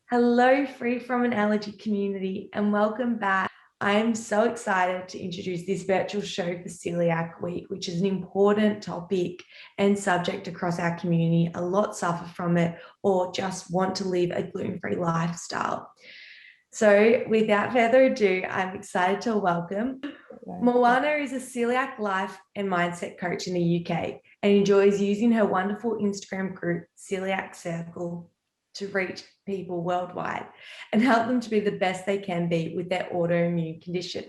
Hello, Free from an Allergy community, and welcome back. I'm so excited to introduce this virtual show for Celiac Week, which is an important topic and subject across our community. A lot suffer from it or just want to live a gluten-free lifestyle. So, without further ado, I'm excited to welcome Mowenna is a celiac life and mindset coach in the UK and enjoys using her wonderful Instagram group, Coeliac Circle, to reach people worldwide and help them to be the best they can be with their autoimmune condition.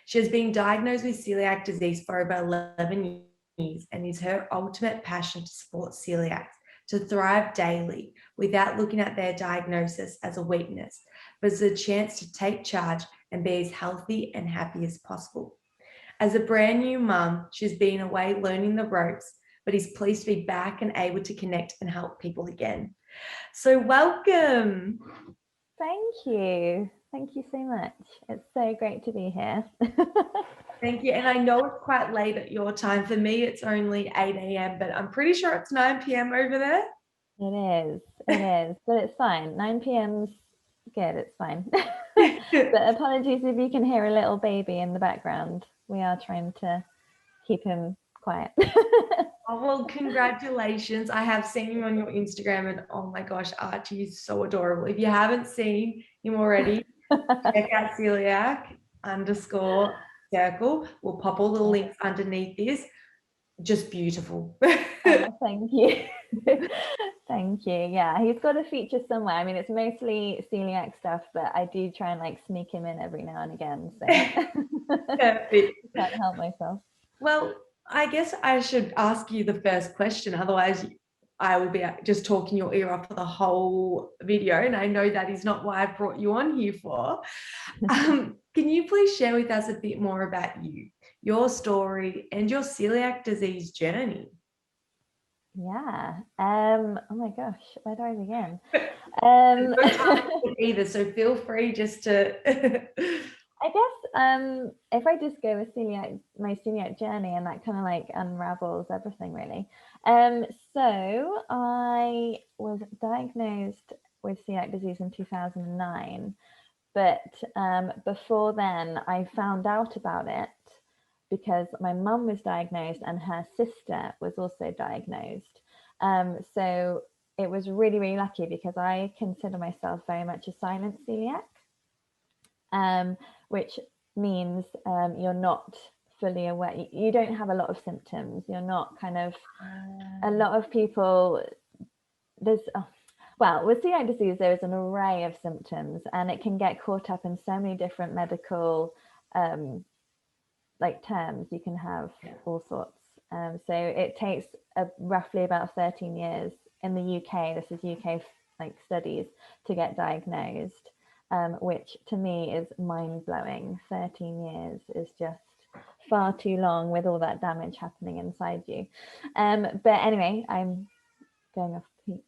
She has been diagnosed with celiac disease for over 11 years and is her ultimate passion to support celiacs to thrive daily without looking at their diagnosis as a weakness, but as a chance to take charge and be as healthy and happy as possible. As a brand new mum, she's been away learning the ropes, but is pleased to be back and able to connect and help people again. So welcome. Thank you. Thank you so much. It's so great to be here. Thank you. And I know it's quite late at your time. For me, it's only 8 a.m., but I'm pretty sure it's 9 p.m. over there. It is, but it's fine. 9 p.m.'s good, it's fine. But apologies if you can hear a little baby in the background. We are trying to keep him quiet. Oh, well, congratulations. I have seen him on your Instagram and oh my gosh, Archie is so adorable. If you haven't seen him already, check out Celiac_circle. We'll pop all the links underneath this. Just beautiful. Oh, thank you. Thank you. Yeah, he's got a feature somewhere. I mean, it's mostly celiac stuff, but I do try and sneak him in every now and again. So Perfect. Can't help myself. Well, I guess I should ask you the first question. Otherwise, I will be just talking your ear off for the whole video. And I know that is not why I brought you on here for. Can you please share with us a bit more about you, your story, and your celiac disease journey? Yeah. Oh my gosh, where do I begin? Either, so feel free just to. I guess if I just go with my celiac journey, and that kind of unravels everything really. So I was diagnosed with celiac disease in 2009, but before then I found out about it because my mum was diagnosed and her sister was also diagnosed. So it was really, really lucky because I consider myself very much a silent celiac, which means you're not fully aware. You don't have a lot of symptoms. You're not kind of, a lot of people, with celiac disease, there is an array of symptoms and it can get caught up in so many different medical terms. You can have all sorts. So it takes roughly about 13 years in the UK, this is UK studies, to get diagnosed, which to me is mind-blowing. 13 years is just far too long with all that damage happening inside you. But anyway, I'm going off peak.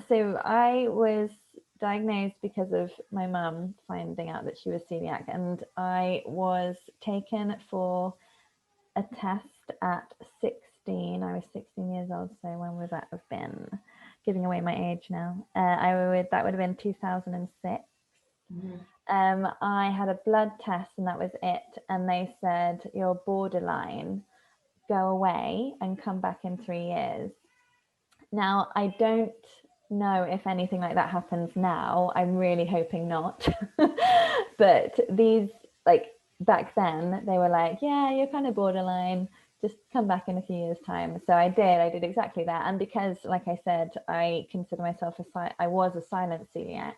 So I was diagnosed because of my mum finding out that she was celiac, and I was taken for a test at 16. I was 16 years old, so when would that have been? Giving away my age now. That would have been 2006. Mm-hmm. I had a blood test and that was it, and they said you're borderline, go away and come back in 3 years. Now I don't know if anything like that happens now. I'm really hoping not. But these, back then they were like, yeah, you're kind of borderline, just come back in a few years time. So I did exactly that. And because, like I said, I consider myself I was a silent celiac,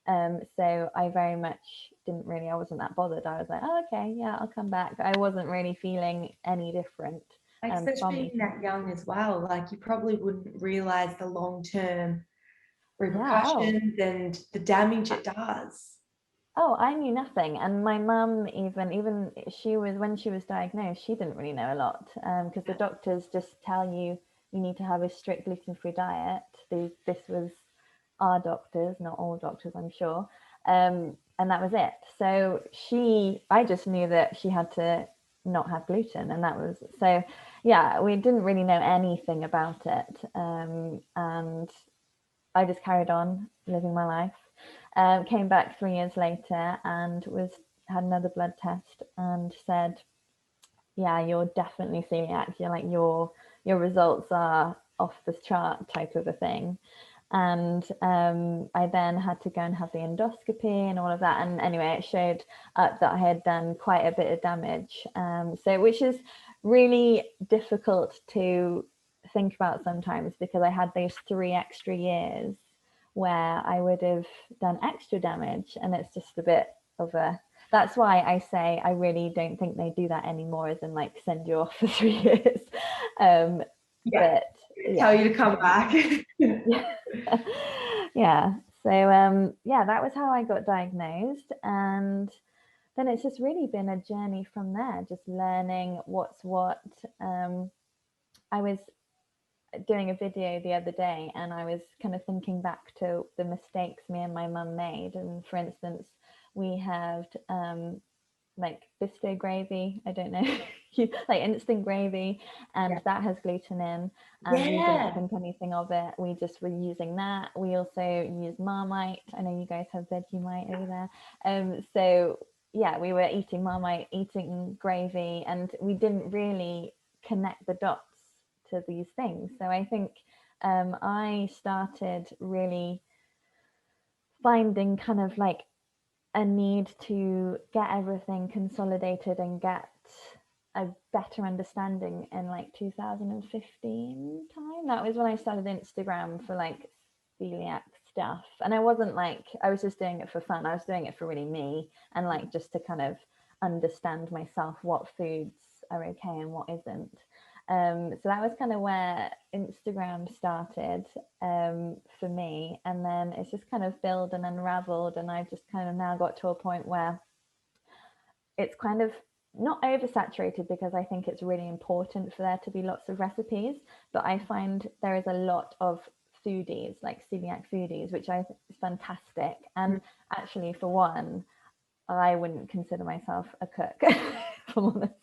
so I very much I wasn't that bothered. I was like, oh, okay, yeah, I'll come back. I wasn't really feeling any different. Especially being that young as well, you probably wouldn't realize the long-term repercussions and the damage it does. Oh, I knew nothing. And my mum, even she was, when she was diagnosed, she didn't really know a lot, because the doctors just tell you need to have a strict gluten-free diet. This was our doctors, not all doctors, I'm sure. And that was it. So I just knew that she had to not have gluten. And that was, so yeah, we didn't really know anything about it. And I just carried on living my life. Came back 3 years later and had another blood test and said, yeah, you're definitely celiac. You're like, your results are off the chart type of a thing. And I then had to go and have the endoscopy and all of that. And anyway, it showed up that I had done quite a bit of damage. So which is really difficult to think about sometimes, because I had those 3 extra years where I would have done extra damage. And it's just a bit of a, that's why I say I really don't think they do that anymore, as in like send you off for 3 years. Yeah. But yeah, Tell you to come back. yeah. So yeah, that was how I got diagnosed, and then it's just really been a journey from there, just learning what's what. I was doing a video the other day, and I was kind of thinking back to the mistakes me and my mum made. And for instance, we had like Bisto gravy. I don't know, like instant gravy, and that has gluten in, and we didn't think anything of it. We just were using that. We also use Marmite. I know you guys have Vegemite over there. So yeah, we were eating Marmite, eating gravy, and we didn't really connect the dots to these things. So I think I started really finding kind of like a need to get everything consolidated and get a better understanding in like 2015 time. That was when I started Instagram for like celiac stuff. And I wasn't like, I was just doing it for fun. I was doing it for really me, and like just to kind of understand myself, what foods are okay and what isn't. So that was kind of where Instagram started for me. And then it's just kind of built and unraveled. And I've just kind of now got to a point where it's kind of not oversaturated, because I think it's really important for there to be lots of recipes. But I find there is a lot of foodies, like celiac foodies, which I think is fantastic. And actually, for one, I wouldn't consider myself a cook, if I'm honest.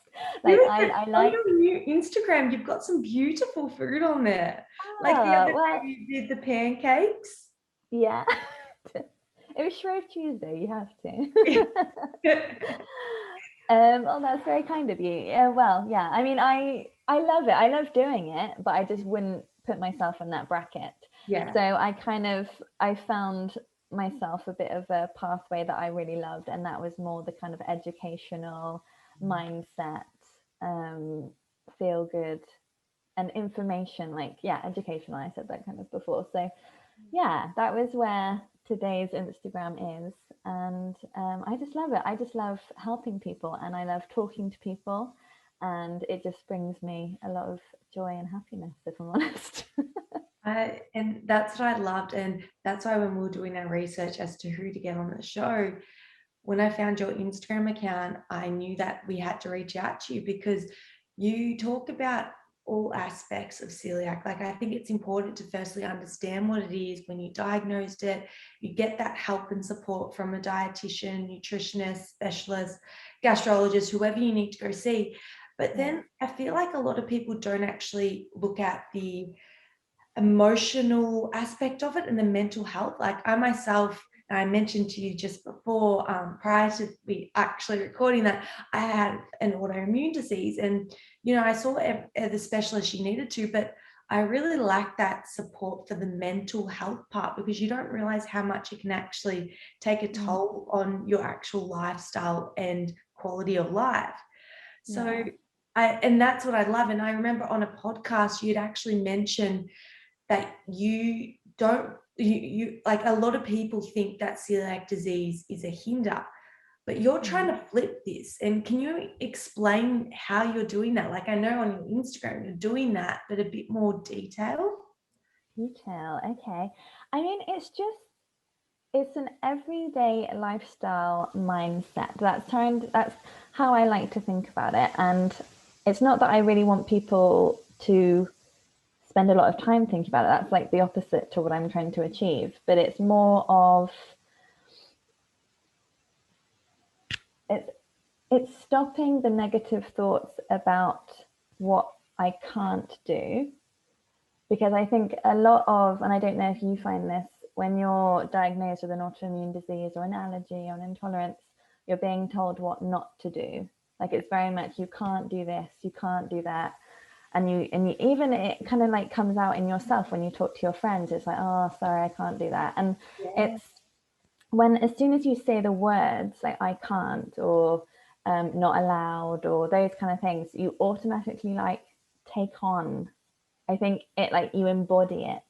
Like I like on your new Instagram, you've got some beautiful food on there. Like the other day you did the pancakes. Yeah. It was Shrove Tuesday, you have to. Well, that's very kind of you. Well, yeah. I mean, I love it. I love doing it, but I just wouldn't put myself in that bracket. Yeah. So I found myself a bit of a pathway that I really loved, and that was more the kind of educational mindset, feel good, and information. Like, yeah, educational. I said that kind of before. So yeah, that was where today's Instagram is. And I just love it. I just love helping people, and I love talking to people, and it just brings me a lot of joy and happiness, if I'm honest. And that's what I loved. And that's why when we were doing our research as to who to get on the show, when I found your Instagram account, I knew that we had to reach out to you, because you talk about all aspects of celiac. Like, I think it's important to firstly understand what it is. When you diagnosed it, you get that help and support from a dietitian, nutritionist, specialist, gastrologist, whoever you need to go see. But then I feel like a lot of people don't actually look at the emotional aspect of it and the mental health. Like, I myself, and I mentioned to you just before, prior to we actually recording, that I had an autoimmune disease, and I saw the specialist she needed to, but I really lacked that support for the mental health part, because you don't realize how much it can actually take a toll on your actual lifestyle and quality of life. So and that's what I love. And I remember on a podcast you'd actually mentioned that you don't, you like, a lot of people think that celiac disease is a hinder, but you're trying to flip this. And can you explain how you're doing that? Like, I know on your Instagram you're doing that, but a bit more detail. Okay. I mean, it's an everyday lifestyle mindset. That's how I like to think about it. And it's not that I really want people to spend a lot of time thinking about it. That's like the opposite to what I'm trying to achieve. But it's more of it's stopping the negative thoughts about what I can't do. Because I think a lot of, and I don't know if you find this, when you're diagnosed with an autoimmune disease or an allergy or an intolerance, you're being told what not to do. Like it's very much, you can't do this, you can't do that. And you even, it kind of like comes out in yourself when you talk to your friends. It's like, oh, sorry, I can't do that. And it's when, as soon as you say the words like I can't or not allowed or those kind of things, you automatically like take on, I think it like you embody it.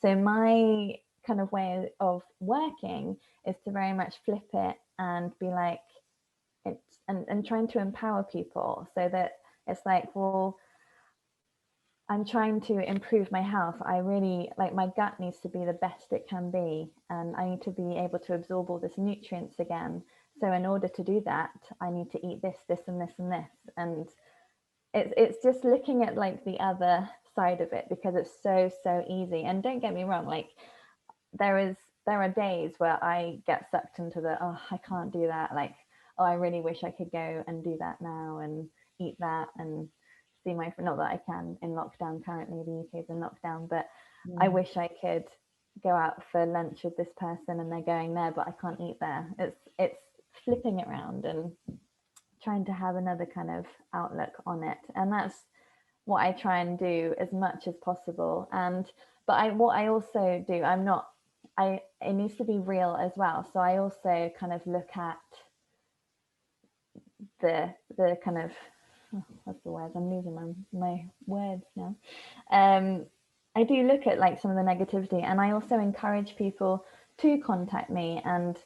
So my kind of way of working is to very much flip it and be like it's and trying to empower people so that it's like, well, I'm trying to improve my health. I really like my gut needs to be the best it can be, and I need to be able to absorb all this nutrients again. So in order to do that, I need to eat this, this, and this, and this. And it's just looking at like the other side of it because it's so easy. And don't get me wrong, like there are days where I get sucked into the, oh, I can't do that. Like, oh, I really wish I could go and do that now and eat that and see my friend. Not that I can in lockdown currently, the UK is in lockdown, but I wish I could go out for lunch with this person and they're going there, but I can't eat there. It's flipping it around and trying to have another kind of outlook on it. And that's what I try and do as much as possible. And what I also do, it needs to be real as well. So I also kind of look at the kind of, what's the word? I'm losing my words now. I do look at like some of the negativity, and I also encourage people to contact me and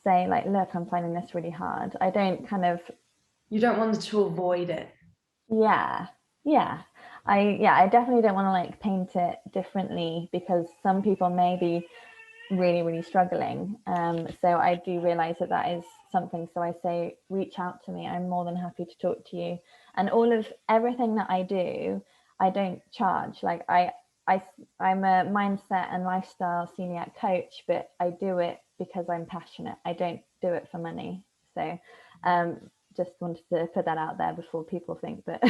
say like, look, I'm finding this really hard. I don't kind of, you don't want to avoid it. yeah. I definitely don't want to like paint it differently because some people may be really struggling. So I do realize that is something. So I say, reach out to me. I'm more than happy to talk to you. And everything that I do, I don't charge. Like I'm a mindset and lifestyle celiac coach, but I do it because I'm passionate. I don't do it for money. So just wanted to put that out there before people think that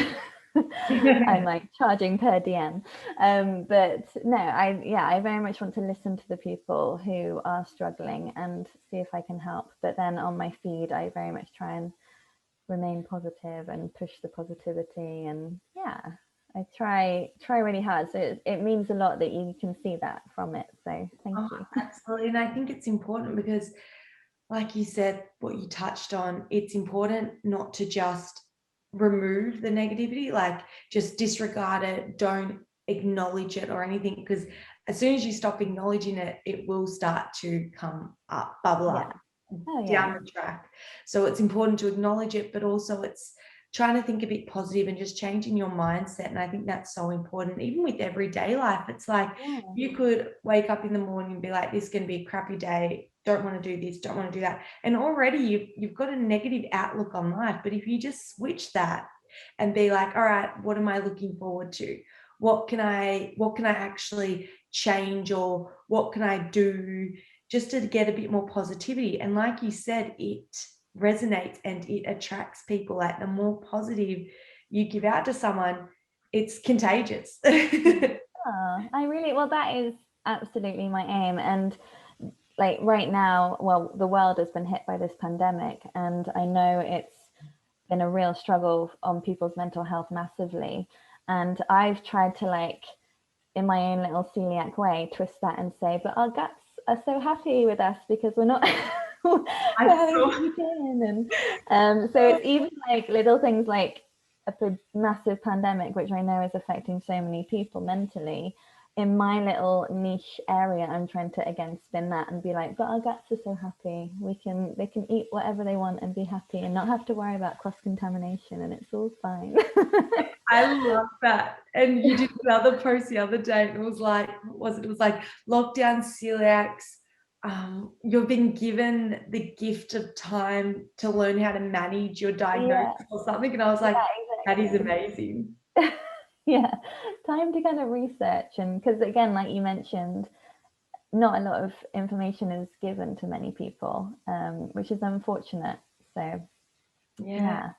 I'm like charging per DM. But no, I very much want to listen to the people who are struggling and see if I can help. But then on my feed, I very much try and remain positive and push the positivity. And yeah, I try really hard. So it means a lot that you can see that from it. So thank you. Absolutely. And I think it's important because, like you said, what you touched on, it's important not to just remove the negativity, like just disregard it, don't acknowledge it or anything, because as soon as you stop acknowledging it, it will start to come up, bubble up down the track. So it's important to acknowledge it, but also it's trying to think a bit positive and just changing your mindset. And I think that's so important, even with everyday life. It's like you could wake up in the morning and be like, this is going to be a crappy day, don't want to do this, don't want to do that, and already you've got a negative outlook on life. But if you just switch that and be like, all right, what am I looking forward to, what can I actually change, or what can I do just to get a bit more positivity. And like you said, it resonates and it attracts people. Like the more positive you give out to someone, it's contagious. Well, that is absolutely my aim. And like right now, well, the world has been hit by this pandemic, and I know it's been a real struggle on people's mental health massively. And I've tried to, like, in my own little celiac way, twist that and say, but our guts are so happy with us because we're not we're having to eat in. And so it's even like little things like a massive pandemic, which I know is affecting so many people mentally. In my little niche area, I'm trying to again spin that and be like, but our guts are so happy. They can eat whatever they want and be happy and not have to worry about cross-contamination, and it's all fine. I love that. And you did another post the other day, and it was like, it was like lockdown celiacs. You've been given the gift of time to learn how to manage your diagnosis or something. And I was like, that is amazing. Yeah, time to kind of research. And because again, like you mentioned, not a lot of information is given to many people, which is unfortunate. So Yeah.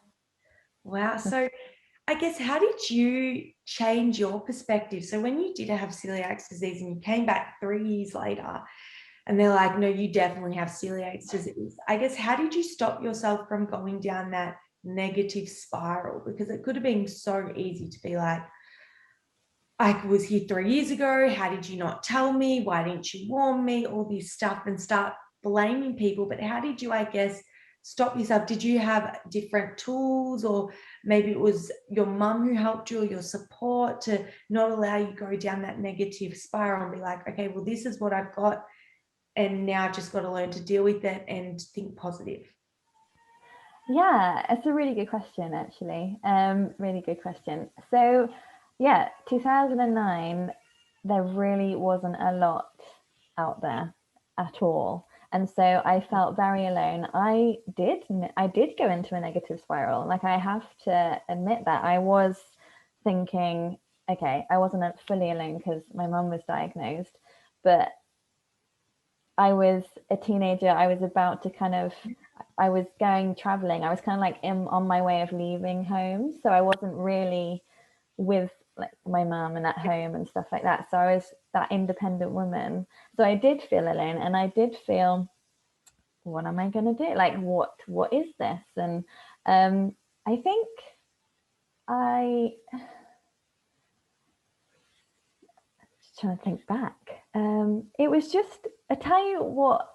Wow. So I guess, how did you change your perspective? So when you did have celiac disease and you came back 3 years later and they're like, no, you definitely have celiac disease. I guess, how did you stop yourself from going down that negative spiral? Because it could have been so easy to be like, I was here 3 years ago. How did you not tell me? Why didn't you warn me? All this stuff, and start blaming people. But how did you, I guess, stop yourself? Did you have different tools, or maybe it was your mum who helped you, or your support, to not allow you go down that negative spiral and be like, okay, well, this is what I've got, and now I've just got to learn to deal with it and think positive? Yeah, it's a really good question, actually. Really good question. So, yeah, 2009, there really wasn't a lot out there at all. And so I felt very alone. I did go into a negative spiral. Like, I have to admit that I was thinking, okay, I wasn't fully alone because my mum was diagnosed, but I was a teenager. I was about to I was going traveling. I was kind of like on my way of leaving home. So I wasn't really with like my mum and at home and stuff like that. So I was that independent woman. So I did feel alone, and I did feel, what am I going to do? Like, what is this? And I think I just trying to think back. It was just, I tell you what,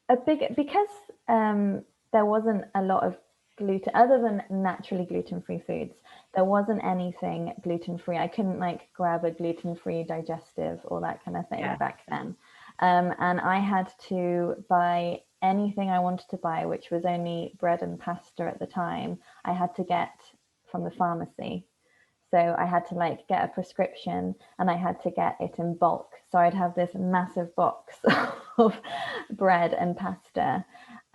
because there wasn't a lot of gluten other than naturally gluten-free foods. There wasn't anything gluten-free. I couldn't like grab a gluten-free digestive or that kind of thing back then. And I had to buy anything I wanted to buy, which was only bread and pasta at the time. I had to get from the pharmacy. So I had to like get a prescription, and I had to get it in bulk. So I'd have this massive box of bread and pasta,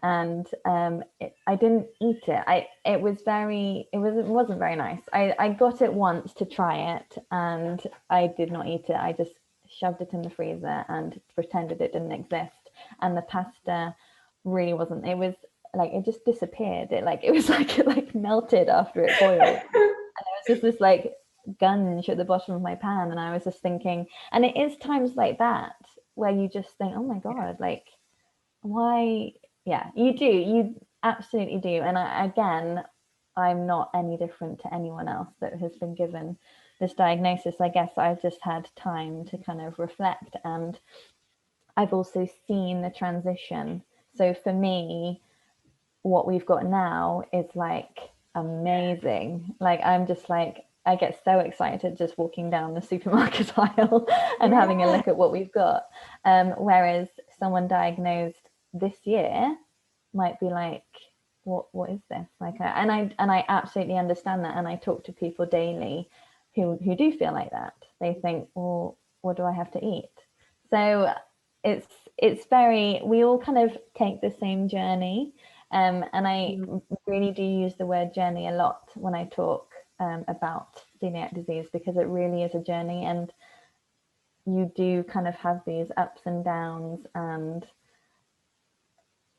and I didn't eat it. It wasn't very nice. I got it once to try it, and I did not eat it. I just shoved it in the freezer and pretended it didn't exist. And the pasta really wasn't. It was like, it just disappeared. It was like it like melted after it boiled. It was just this like gunge at the bottom of my pan, and I was just thinking, and it is times like that where you just think, oh my god, like, why? Yeah, you absolutely do. And again, I'm not any different to anyone else that has been given this diagnosis. I guess I've just had time to kind of reflect, and I've also seen the transition. So for me, what we've got now is like amazing. Like, I'm just like, I get so excited just walking down the supermarket aisle and having a look at what we've got. Whereas someone diagnosed this year might be like, what is this? Like, and I absolutely understand that. And I talk to people daily who do feel like that. They think, well, what do I have to eat? So it's very, we all kind of take the same journey. And I really do use the word journey a lot when I talk about celiac disease, because it really is a journey, and you do kind of have these ups and downs. And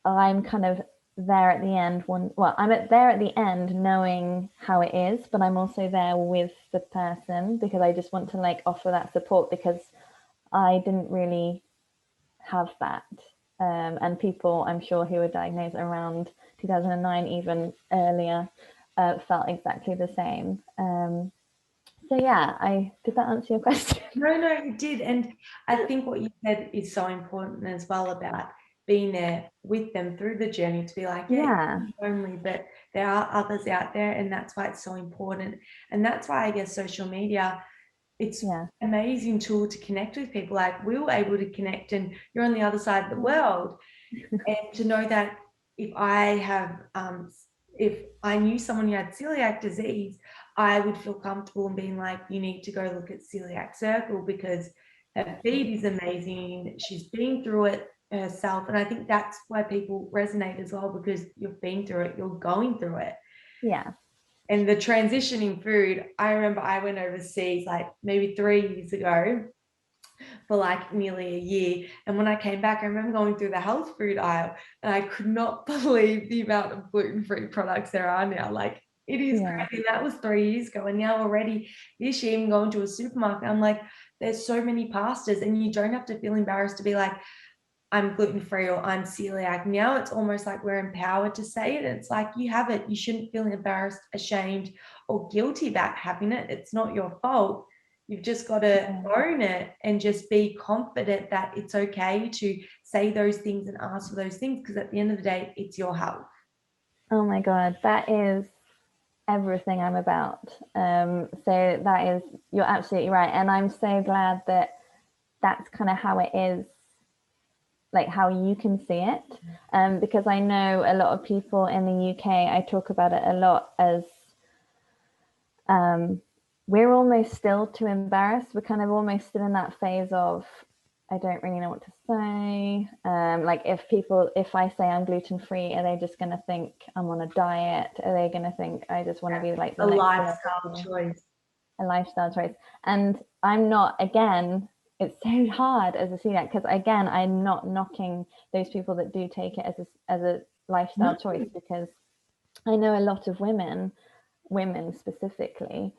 I'm kind of there at the end there at the end knowing how it is, but I'm also there with the person because I just want to like offer that support, because I didn't really have that. And people, I'm sure, who were diagnosed around 2009, even earlier, felt exactly the same. So yeah, did that answer your question? No, it did. And I think what you said is so important as well, about being there with them through the journey, to be like, yeah, it's lonely, but there are others out there, and that's why it's so important. And that's why I guess social media, it's an amazing tool to connect with people. Like, we were able to connect, and you're on the other side of the world, and to know that if I knew someone who had celiac disease, I would feel comfortable in being like, you need to go look at Celiac Circle, because her feed is amazing. She's been through it herself. And I think that's why people resonate as well, because you've been through it, you're going through it. Yeah. And the transition in food, I remember I went overseas like maybe 3 years ago, for like nearly a year. And when I came back, I remember going through the health food aisle and I could not believe the amount of gluten-free products there are now. Like, it is crazy. That was 3 years ago. And now already this year, I'm going to a supermarket, I'm like, there's so many pastas, and you don't have to feel embarrassed to be like, I'm gluten-free or I'm celiac. Now it's almost like we're empowered to say it. It's like, you have it. You shouldn't feel embarrassed, ashamed, or guilty about having it. It's not your fault. You've just got to own it and just be confident that it's okay to say those things and ask for those things, because at the end of the day, it's your health. Oh my God, that is everything I'm about. So that is, you're absolutely right. And I'm so glad that that's kind of how it is, like how you can see it. Because I know a lot of people in the UK, I talk about it a lot as we're almost still too embarrassed. We're kind of almost still in that phase of, I don't really know what to say. Like if I say I'm gluten-free, are they just going to think I'm on a diet? Are they going to think I just want to be like the next lifestyle choice? A lifestyle choice. And I'm not, again, it's so hard as a celiac, because again, I'm not knocking those people that do take it as a lifestyle choice, because I know a lot of women specifically,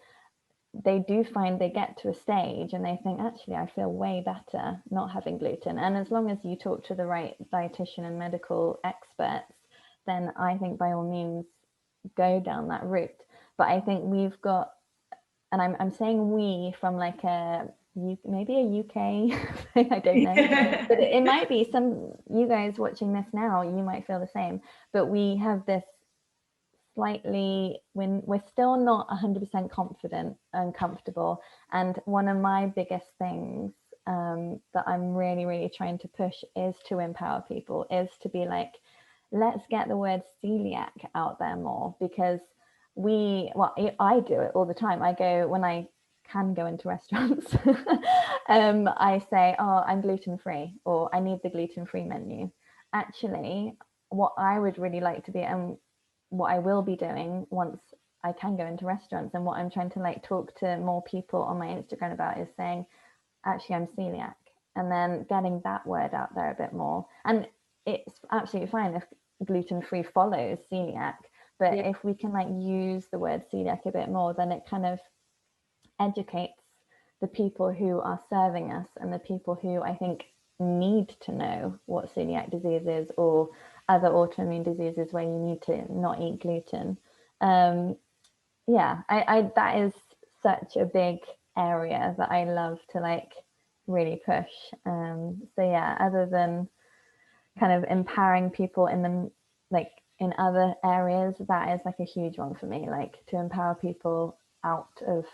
they do find they get to a stage and they think, actually, I feel way better not having gluten. And as long as you talk to the right dietitian and medical experts, then I think by all means go down that route. But I think we've got, and I'm saying we from like maybe a UK thing, I don't know, but it might be some, you guys watching this now, you might feel the same, but we have this slightly, when we're still not 100% confident and comfortable. And one of my biggest things that I'm really, really trying to push is to empower people, is to be like, let's get the word celiac out there more, because I do it all the time. I go, when I can go into restaurants, I say, oh, I'm gluten-free, or I need the gluten-free menu. Actually, what I would really like to be, and what I will be doing once I can go into restaurants, and what I'm trying to like talk to more people on my Instagram about, is saying, actually, I'm celiac, and then getting that word out there a bit more. And it's absolutely fine if gluten-free follows celiac, but if we can like use the word celiac a bit more, then it kind of educates the people who are serving us and the people who I think need to know what celiac disease is, or other autoimmune diseases where you need to not eat gluten. I that is such a big area that I love to like really push. Other than kind of empowering people in them, like in other areas, that is like a huge one for me, like to empower people out of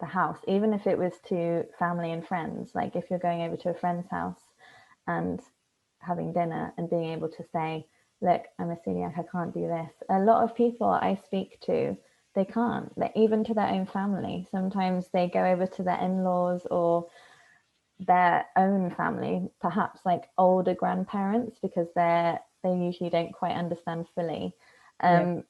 the house, even if it was to family and friends. Like if you're going over to a friend's house and having dinner and being able to say, look, I'm a celiac, I can't do this. A lot of people I speak to, they can't, like, even to their own family. Sometimes they go over to their in-laws or their own family, perhaps like older grandparents, because they usually don't quite understand fully. And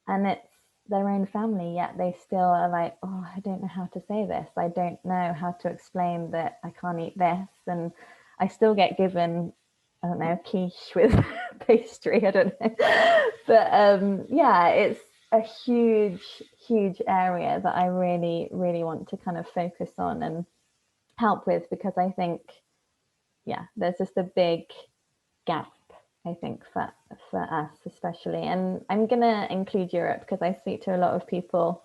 it's their own family, yet they still are like, oh, I don't know how to say this. I don't know how to explain that I can't eat this. And I still get given, I don't know, quiche with pastry, I don't know. But it's a huge area that I really, really want to kind of focus on and help with, because I think, there's just a big gap, I think, for us especially. And I'm going to include Europe, because I speak to a lot of people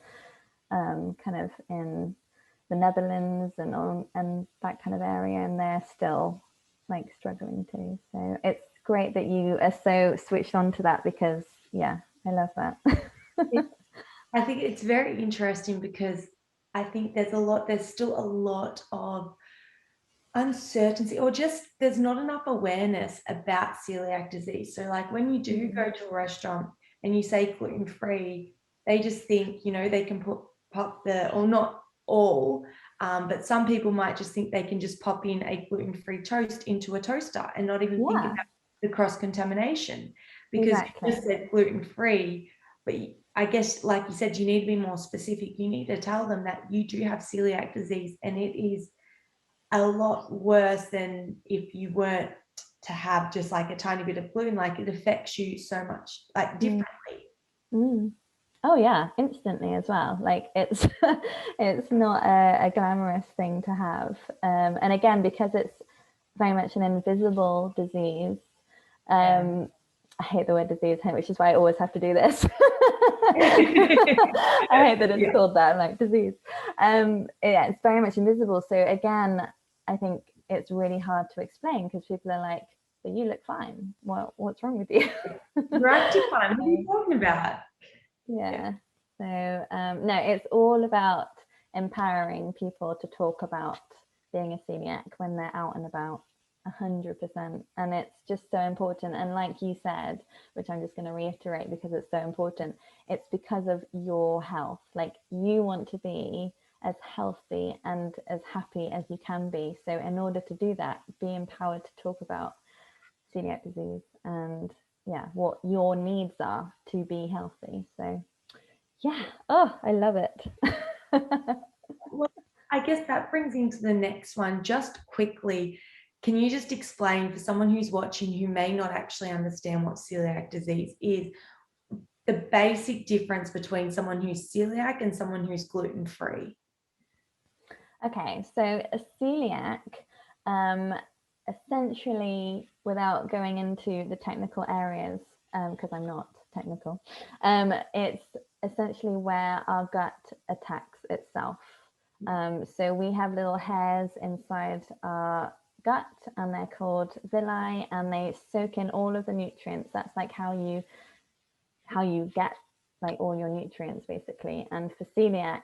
kind of in the Netherlands and that kind of area, and they're still like struggling too. So it's great that you are so switched on to that, because I love that. I think it's very interesting, because I think there's still a lot of uncertainty, or just there's not enough awareness about celiac disease. So like when you do go to a restaurant and you say gluten-free, they just think, they can pop or not all, but some people might just think they can just pop in a gluten-free toast into a toaster and not even think about the cross-contamination, because you just said gluten-free. But I guess, like you said, you need to be more specific. You need to tell them that you do have celiac disease, and it is a lot worse than if you weren't to have just like a tiny bit of gluten. Like it affects you so much like differently. Mm. Oh yeah, instantly as well. Like it's it's not a glamorous thing to have. And again, because it's very much an invisible disease, I hate the word disease, which is why I always have to do this. I hate that it's called that, like disease. Yeah, it's very much invisible. So again, I think it's really hard to explain because people are like, but you look fine. What's wrong with you? You're acting fine. What are you talking about? Yeah. So no, it's all about empowering people to talk about being a celiac when they're out and about. 100%. And it's just so important. And like you said, which I'm just going to reiterate because it's so important, it's because of your health. Like you want to be as healthy and as happy as you can be. So in order to do that, be empowered to talk about celiac disease and yeah, what your needs are to be healthy. So yeah, oh, I love it. Well, I guess that brings into the next one just quickly. Can you just explain for someone who's watching who may not actually understand what celiac disease is, the basic difference between someone who's celiac and someone who's gluten-free? Okay, so a celiac, essentially, without going into the technical areas, because I'm not technical, it's essentially where our gut attacks itself. So we have little hairs inside our gut, and they're called villi, and they soak in all of the nutrients. That's like how you get like all your nutrients basically. And for celiacs,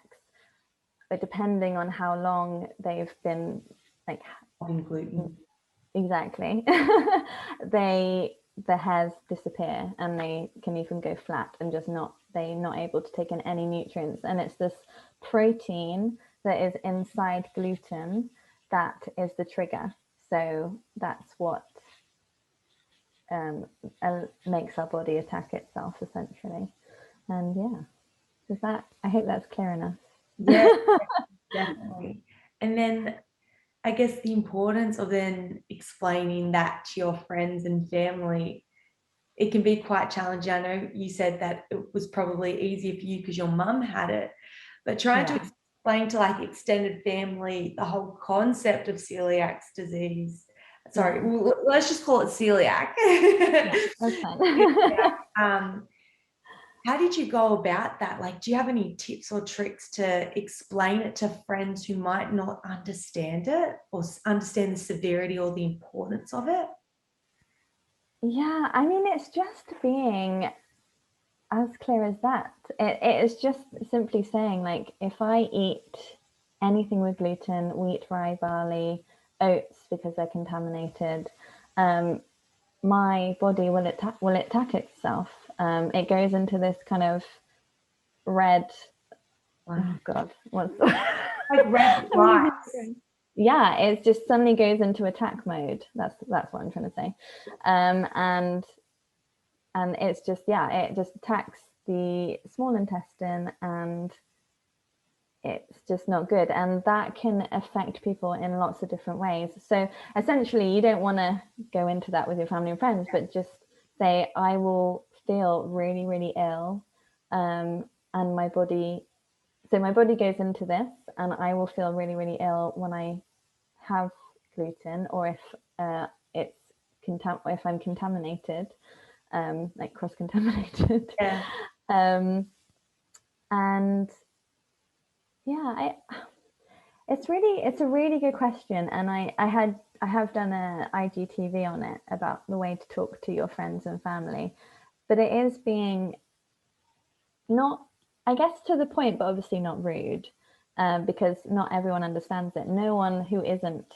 but depending on how long they've been like Gluten. exactly, the hairs disappear and they can even go flat and just they're not able to take in any nutrients. And it's this protein that is inside gluten that is the trigger. So that's what makes our body attack itself essentially. And yeah, I hope that's clear enough. Yeah, definitely. And then I guess the importance of then explaining that to your friends and family, it can be quite challenging. I know you said that it was probably easier for you because your mum had it, but trying to explain to like extended family the whole concept of celiac disease. Sorry, let's just call it celiac. That's fine. How did you go about that? Like, do you have any tips or tricks to explain it to friends who might not understand it or understand the severity or the importance of it? Yeah, I mean, it's just being as clear as that. It is just simply saying, like, if I eat anything with gluten, wheat, rye, barley, oats, because they're contaminated, my body will attack itself. It goes into this kind of red. Oh God, what's like red lights? Yeah, it just suddenly goes into attack mode. That's what I'm trying to say, and it's just it just attacks the small intestine, and it's just not good, and that can affect people in lots of different ways. So essentially, you don't want to go into that with your family and friends, but just say, I will feel really, really ill, and my body goes into this, and I will feel really, really ill when I have gluten, or if I'm contaminated, like cross-contaminated. And it's a really good question, and I have done a IGTV on it about the way to talk to your friends and family, but it is being not, I guess, to the point, but obviously not rude, because not everyone understands it. No one who isn't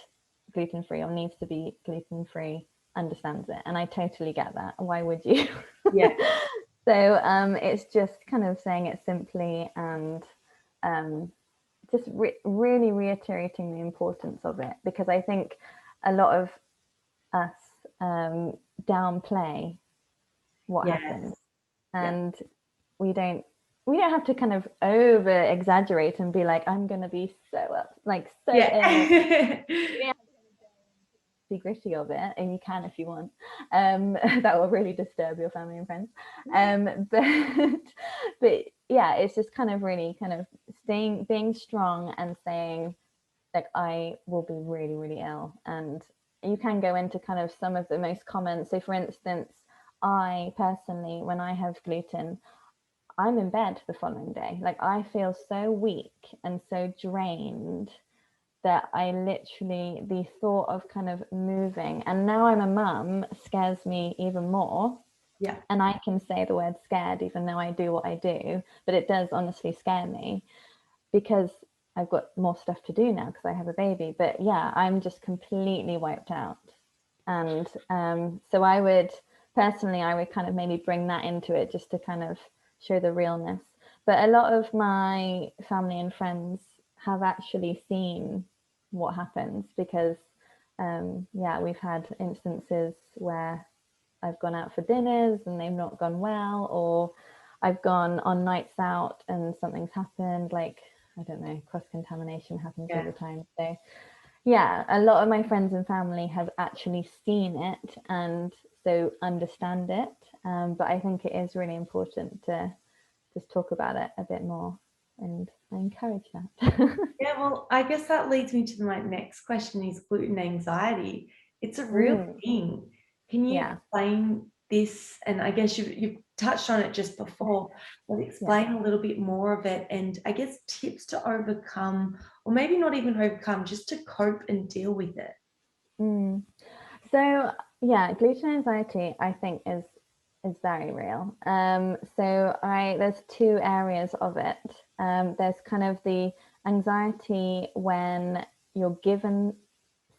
gluten-free or needs to be gluten-free understands it, and I totally get that. Why would you? Yeah. So it's just kind of saying it simply, and just really reiterating the importance of it, because I think a lot of us downplay what happens, and we don't we don't have to kind of over exaggerate and be like, I'm going to be so up, like so ill. Yeah. We don't the gritty of it, and you can if you want. That will really disturb your family and friends. But yeah, it's just kind of really kind of being strong and saying like I will be really, really ill. And you can go into kind of some of the most common. So for instance, I personally, when I have gluten, I'm in bed the following day. Like I feel so weak and so drained that I literally, the thought of kind of moving, and now I'm a mum, scares me even more. Yeah. And I can say the word scared even though I do what I do, but it does honestly scare me because I've got more stuff to do now because I have a baby. But yeah, I'm just completely wiped out. And so I would personally, I would kind of maybe bring that into it just to kind of show the realness. But a lot of my family and friends have actually seen what happens because, yeah, we've had instances where I've gone out for dinners and they've not gone well, or I've gone on nights out and something's happened, like, I don't know, cross contamination happens all the time. So yeah, a lot of my friends and family have actually seen it and so understand it. But I think it is really important to just talk about it a bit more, and I encourage that. Yeah, well, I guess that leads me to my next question is gluten anxiety. It's a real thing. Can you Yeah. explain this? And I guess you've touched on it just before, but Yeah. explain a little bit more of it and I guess tips to overcome, or maybe not even overcome, just to cope and deal with it. Mm. So yeah, gluten anxiety I think is very real. So there's two areas of it. There's kind of the anxiety when you're given,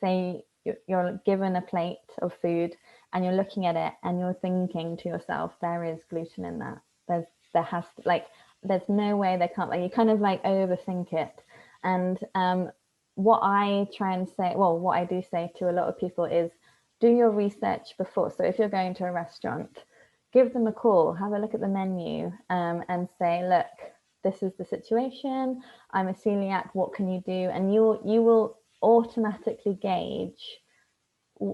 say you're given a plate of food and you're looking at it and you're thinking to yourself, there is gluten in that. There has to, like, there's no way there can't, like, you kind of like overthink it. And what I try and say, well, what I do say to a lot of people is do your research before. So if you're going to a restaurant, give them a call, have a look at the menu, and say, look, this is the situation. I'm a celiac. What can you do? And you will automatically gauge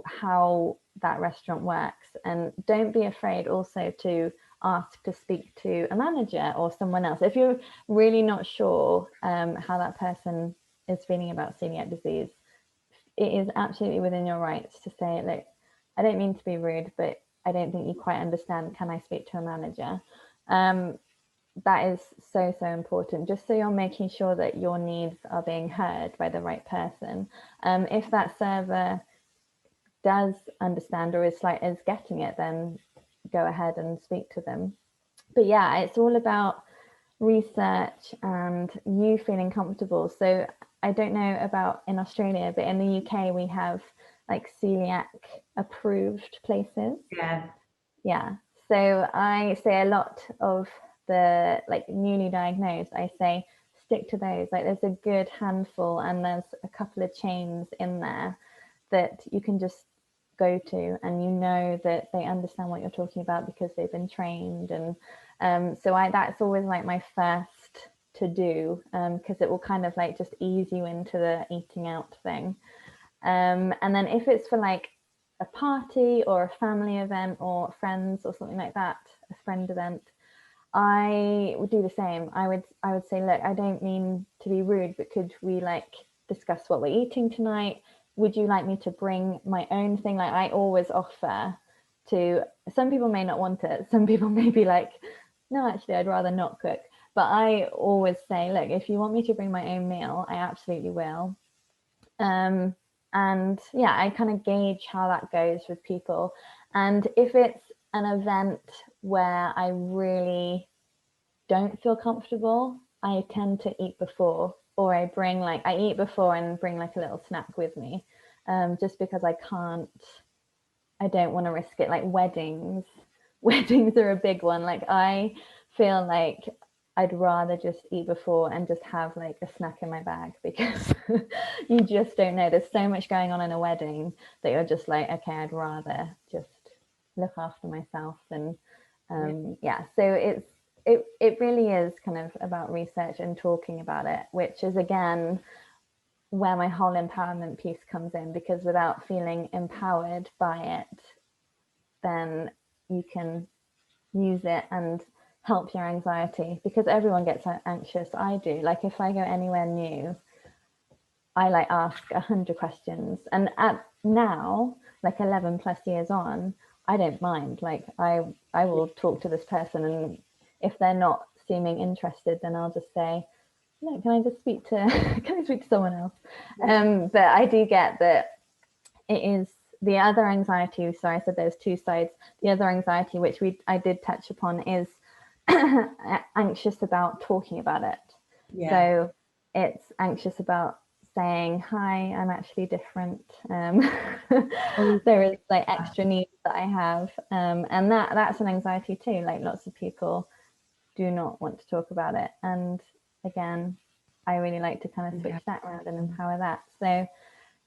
how that restaurant works. And don't be afraid also to ask to speak to a manager or someone else. If you're really not sure how that person is feeling about celiac disease, it is absolutely within your rights to say, look, I don't mean to be rude, but I don't think you quite understand. Can I speak to a manager? That is so, so important, just so you're making sure that your needs are being heard by the right person. If that server does understand or is getting it, then go ahead and speak to them. But yeah, it's all about research and you feeling comfortable. So I don't know about in Australia, but in the UK we have like celiac approved places. Yeah. Yeah. So I say a lot of the like newly diagnosed, I say stick to those. Like there's a good handful and there's a couple of chains in there that you can just go to and you know that they understand what you're talking about because they've been trained. And so that's always like my first to do because it will kind of like just ease you into the eating out thing. And then if it's for like a party or a family event or friends or something like that, a friend event, I would do the same. I would say, look, I don't mean to be rude, but could we like discuss what we're eating tonight? Would you like me to bring my own thing? Like I always offer to, some people may not want it. Some people may be like, no, actually, I'd rather not cook. But I always say, look, if you want me to bring my own meal, I absolutely will. And yeah, I kind of gauge how that goes with people. And if it's an event where I really don't feel comfortable, I tend to eat before, or I eat before and bring like a little snack with me, just because I don't want to risk it. Like weddings are a big one. Like I feel like I'd rather just eat before and just have like a snack in my bag because you just don't know. There's so much going on in a wedding that you're just like, okay, I'd rather just look after myself. And yeah, so it really is kind of about research and talking about it, which is again where my whole empowerment piece comes in, because without feeling empowered by it, then you can use it and help your anxiety, because everyone gets anxious. I do. Like if I go anywhere new, I like ask 100 questions, and at now, like 11 plus years on, I don't mind. Like I will talk to this person, and if they're not seeming interested, then I'll just say, yeah, can I just speak to can I speak to someone else? But I do get that it is the other anxiety. So I said there's two sides. The other anxiety, which I did touch upon, is anxious about talking about it. Yeah. So it's anxious about saying, hi, I'm actually different. There is like extra needs that I have. And that's an anxiety too. Like lots of people do not want to talk about it. And again, I really like to kind of switch that around and empower that. So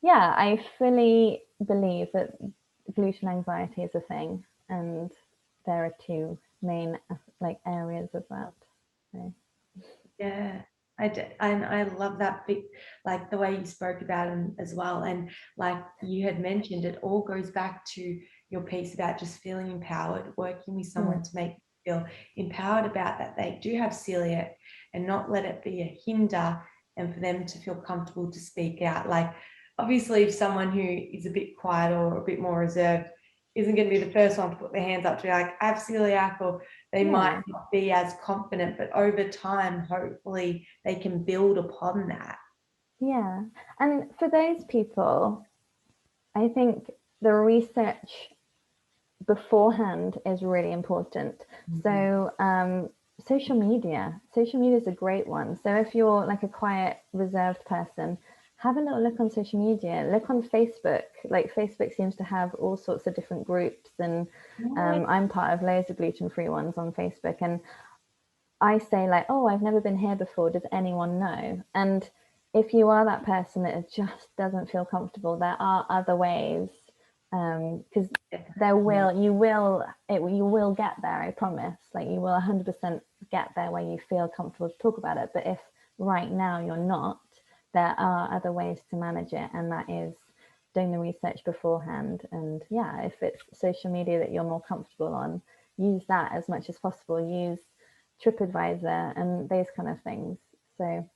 yeah, I fully believe that gluten anxiety is a thing, and there are two main like areas of that. So. Yeah, and I love that big, like the way you spoke about it as well. And like you had mentioned, it all goes back to your piece about just feeling empowered, working with someone to make you feel empowered about that they do have celiac, and not let it be a hinder, and for them to feel comfortable to speak out. Like obviously, if someone who is a bit quiet or a bit more reserved isn't going to be the first one to put their hands up to be like, I have celiac, or they might not be as confident, but over time, hopefully they can build upon that. Yeah. And for those people, I think the research beforehand is really important. So social media is a great one. So if you're like a quiet, reserved person, have a little look on social media, look on Facebook. Like Facebook seems to have all sorts of different groups, and I'm part of loads of gluten-free ones on Facebook, and I say like, oh, I've never been here before, does anyone know? And if you are that person that just doesn't feel comfortable, there are other ways, because you will get there, I promise. Like you will 100% get there where you feel comfortable to talk about it. But if right now you're not, there are other ways to manage it, and that is doing the research beforehand. And yeah, if it's social media that you're more comfortable on, use that as much as possible. Use TripAdvisor and those kind of things. So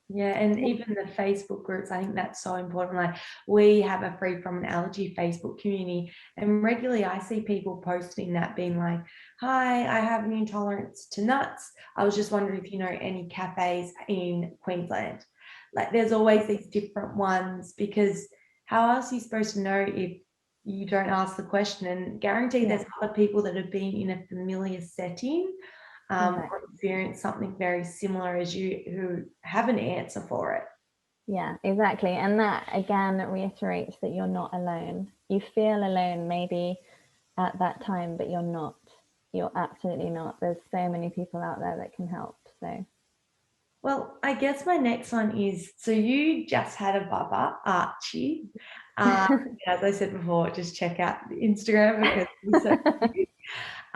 yeah, and even the Facebook groups, I think that's so important. Like we have a Free From an Allergy Facebook community, and regularly I see people posting that, being like, hi, I have an intolerance to nuts. I was just wondering if you know any cafes in Queensland. Like there's always these different ones, because how else are you supposed to know if you don't ask the question? And guarantee there's other people that have been in a familiar setting or experience something very similar as you, who have an answer for it. Yeah, exactly. And that again reiterates that you're not alone. You feel alone maybe at that time, but you're not. You're absolutely not. There's so many people out there that can help. So well, I guess my next one is, so you just had a bubba, Archie. As I said before, just check out the Instagram because he's so cute.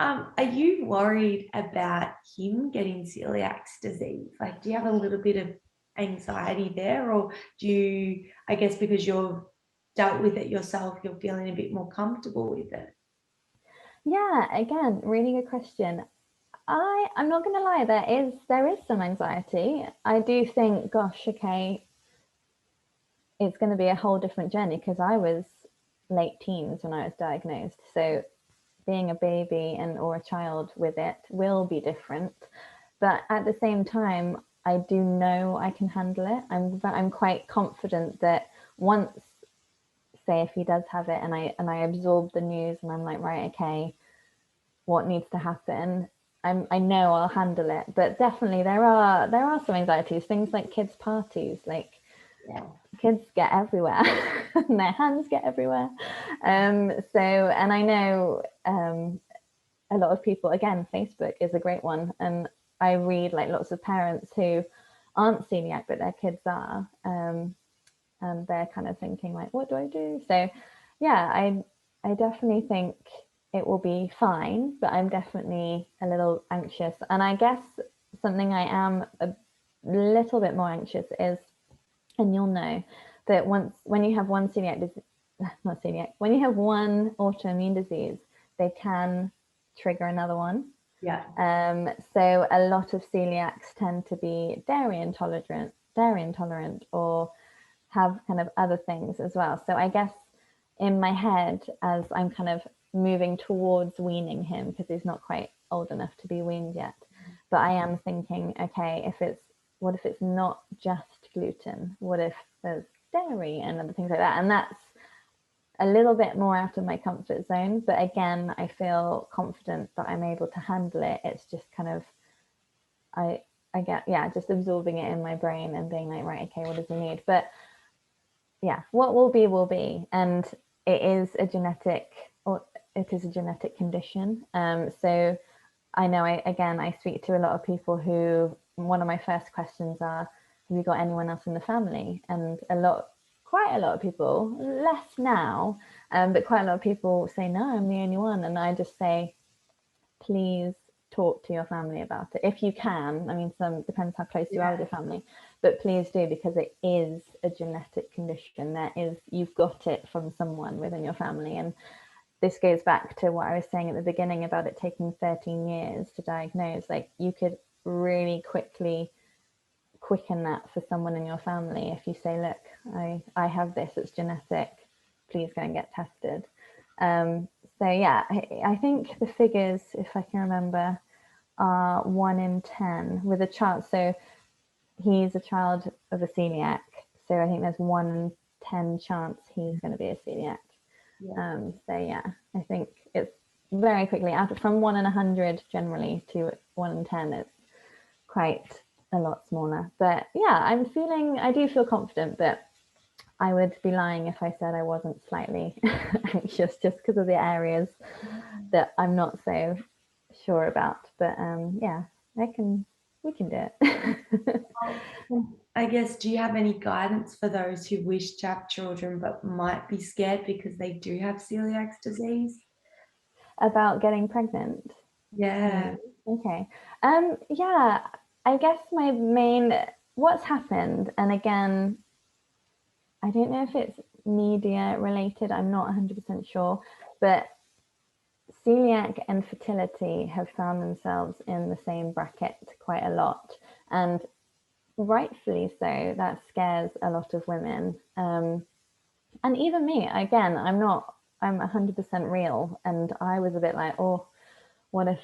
Are you worried about him getting celiac disease? Like, do you have a little bit of anxiety there, or do you, I guess because you've dealt with it yourself, you're feeling a bit more comfortable with it? yeah, again, really good question. I'm not gonna lie, there is some anxiety. I do think, gosh, okay, it's going to be a whole different journey, because I was late teens when I was diagnosed. So being a baby or a child with it will be different. But at the same time, I do know I can handle it. I'm quite confident that once, say, if he does have it, and I absorb the news, and I'm like, right, okay, what needs to happen? I know I'll handle it. But definitely there are some anxieties, things like kids' parties, like kids get everywhere and their hands get everywhere. And I know a lot of people, again, Facebook is a great one. And I read like lots of parents who aren't celiac, but their kids are. And they're kind of thinking like, what do I do? So yeah, I definitely think it will be fine, but I'm definitely a little anxious. And I guess something I am a little bit more anxious is, and you'll know that when you have one celiac disease, not celiac, when you have one autoimmune disease, they can trigger another one. Yeah. So a lot of celiacs tend to be dairy intolerant, or have kind of other things as well. So I guess in my head, as I'm kind of moving towards weaning him, because he's not quite old enough to be weaned yet, but I am thinking, okay, what if it's not just gluten? What if there's dairy and other things like that? And that's a little bit more out of my comfort zone. But again, I feel confident that I'm able to handle it. It's just kind of, I get, just absorbing it in my brain and being like, right, okay, what does he need? But yeah, what will be will be. And it is a genetic condition. So I know I speak to a lot of people who, one of my first questions are, have you got anyone else in the family? And quite a lot of people, less now, but quite a lot of people say, no, I'm the only one. And I just say, please talk to your family about it if you can. I mean, some depends how close you are with your family, but please do, because it is a genetic condition. You've got it from someone within your family. And this goes back to what I was saying at the beginning about it taking 13 years to diagnose. Like, you could really quickly quicken that for someone in your family if you say, look, I have this, it's genetic, please go and get tested. So yeah, I think the figures, if I can remember, are 1 in 10 with a chance. So he's a child of a celiac, so I think there's 1 in 10 chance he's going to be a celiac. So yeah, I think it's very quickly from 1 in 100 generally to 1 in 10. It's quite a lot smaller. But yeah, I do feel confident, but I would be lying if I said I wasn't slightly anxious, just because of the areas that I'm not so sure about. But yeah, we can do it. I guess, do you have any guidance for those who wish to have children but might be scared because they do have celiac disease? About getting pregnant? Yeah. Okay. Yeah, I guess what's happened, and again, I don't know if it's media related, I'm not 100% sure, but celiac and fertility have found themselves in the same bracket quite a lot. And rightfully so, that scares a lot of women. And even me, again, I'm 100% real. And I was a bit like, oh, what if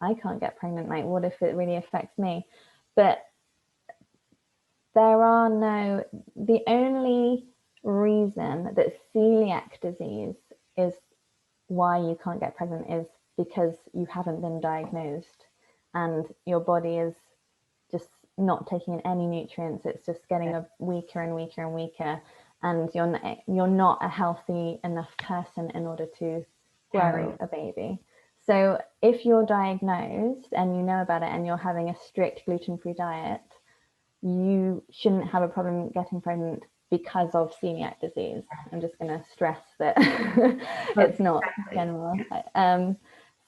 I can't get pregnant? Like, what if it really affects me? But the only reason that celiac disease is why you can't get pregnant is because you haven't been diagnosed and your body is just not taking in any nutrients. It's just getting weaker and weaker and weaker, and you're not a healthy enough person in order to grow a baby. So if you're diagnosed and you know about it and you're having a strict gluten-free diet, you shouldn't have a problem getting pregnant because of celiac disease. I'm just going to stress that it's not general.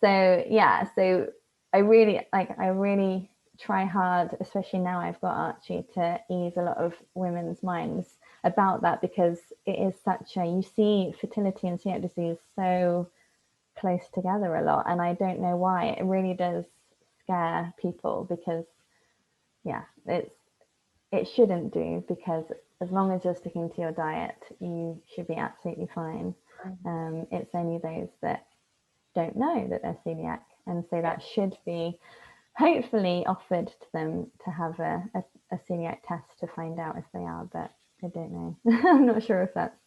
So yeah, so I really try hard, especially now I've got Archie, to ease a lot of women's minds about that, because it is you see fertility and celiac disease so close together a lot, and I don't know why. It really does scare people, because yeah, it shouldn't do, because as long as you're sticking to your diet, you should be absolutely fine. It's only those that don't know that they're celiac, and so that should be hopefully offered to them to have a celiac test to find out if they are, but I don't know. I'm not sure if that's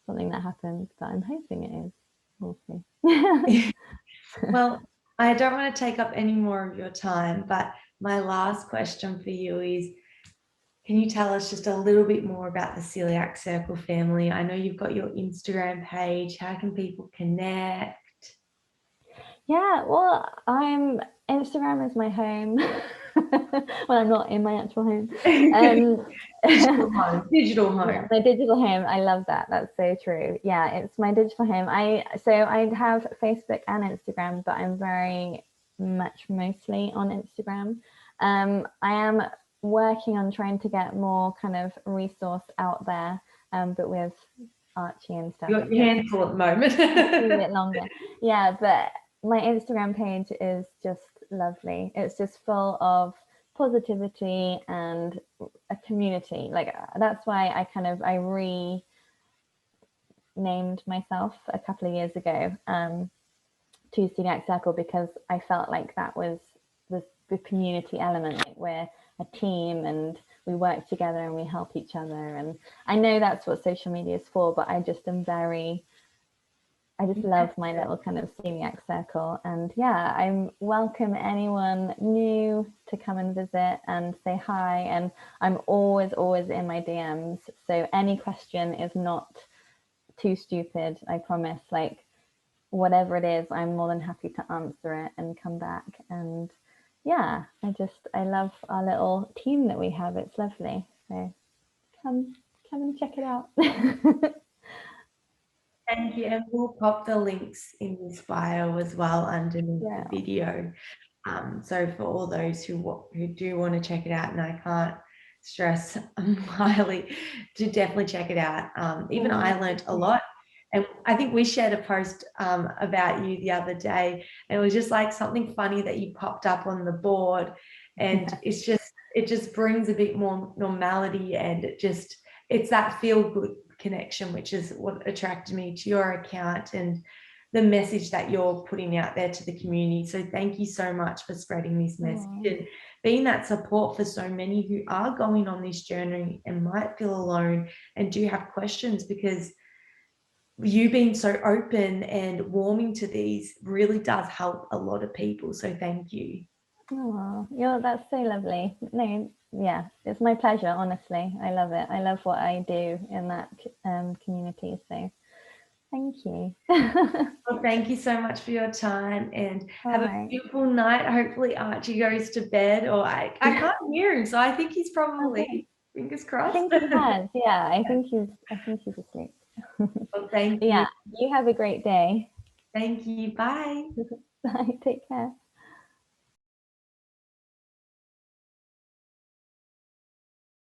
something that happens, but I'm hoping it is. We'll see. Well, I don't want to take up any more of your time, but my last question for you is, can you tell us just a little bit more about the Celiac Circle family? I know you've got your Instagram page. How can people connect? Yeah, well, Instagram is my home. when I'm not in my actual home. Digital home, digital home. Yeah, my digital home. I love that. That's so true. Yeah, it's my digital home. I have Facebook and Instagram, but I'm very much mostly on Instagram. I am working on trying to get more kind of resource out there, but with Archie and stuff. You're your hands full at the moment. A bit longer. Yeah, but my Instagram page is just lovely. It's just full of positivity and a community. Like that's why I renamed myself a couple of years ago to Coeliac Circle, because I felt like that was the community element. Like we're a team and we work together and we help each other. And I know that's what social media is for, but I just love my little kind of Coeliac circle. And yeah, I welcome anyone new to come and visit and say hi. And I'm always in my DMs. So any question is not too stupid, I promise. Like whatever it is, I'm more than happy to answer it and come back. And yeah, I love our little team that we have. It's lovely. So come and check it out. Thank you. And we'll pop the links in this bio as well underneath the video. So for all those who do want to check it out, and I can't stress highly to definitely check it out. Even I learned a lot. And I think we shared a post about you the other day, and it was just like something funny that you popped up on the board, and it just brings a bit more normality, and it's that feel good connection, which is what attracted me to your account and the message that you're putting out there to the community. So thank you so much for spreading this message and being that support for so many who are going on this journey and might feel alone and do have questions, because you being so open and warming to these really does help a lot of people. So thank you. Oh, that's so lovely. No, yeah, it's my pleasure, honestly. I love it. I love what I do in that community. So thank you. Well, thank you so much for your time, and have a beautiful night. Hopefully Archie goes to bed, or I can't hear him, so I think he's probably, fingers crossed. I think he has, yeah. I think he's asleep. Well, thank you. Yeah, you have a great day. Thank you. Bye. Bye. Take care.